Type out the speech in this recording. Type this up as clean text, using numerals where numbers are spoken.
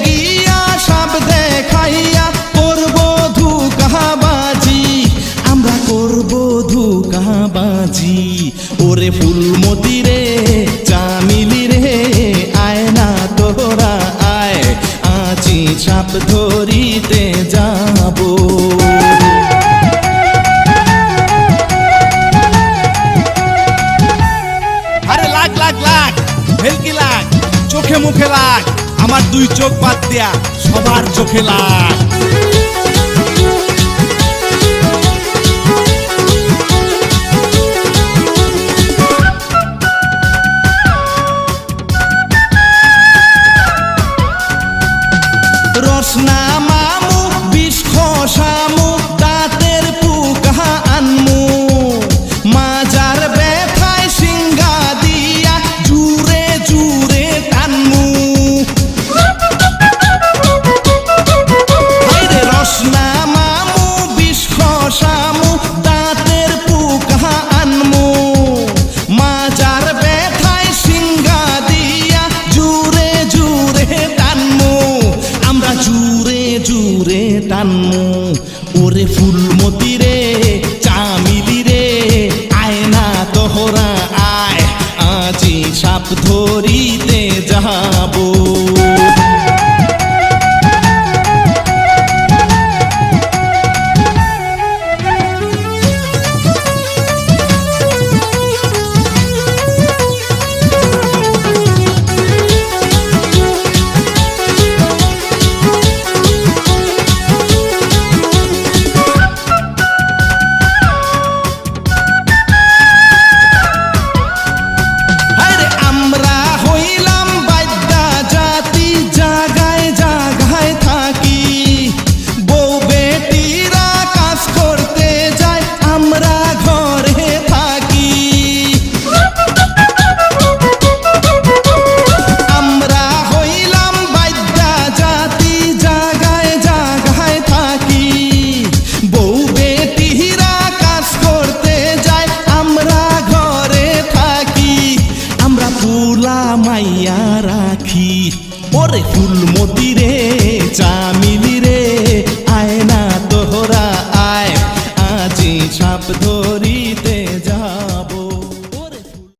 গিয়া সাপ দেখাইয়া করব ধোঁকাবাজি, আমরা করব ধোঁকাবাজি। ওরে ফুলমতি রে চামিলি রে আয় না তোরা আয়, আজি সাপ ধরিতে যাব। আরে লাগ লাগ লাগ, ভেলকি লাগ, চোখে মুখে লাগ, আমার দুই চোখ বাদ দিয়া সবার চোখে লাগ। রসনা মামু বিষ খসামু দাঁতের পোকা আনমু, মাজার ব্যথায় সিংহা দিয়া জুরে জুরে টানমু। হায়রে রসনা মামু বিষ খসামু দাঁতের পোকা আনমু, মাজার ব্যথায় সিংহা দিয়া জুরে জুরে টানমু, আমরা জুরে জুরে টানমু। ওরে ফুলমতি রে চামিলি রে আয় না তোহরা আয়, আজি সাপ ধরিতে যাব। মাইয়া রাখি ওরে ফুলমতি রে চামিলি রে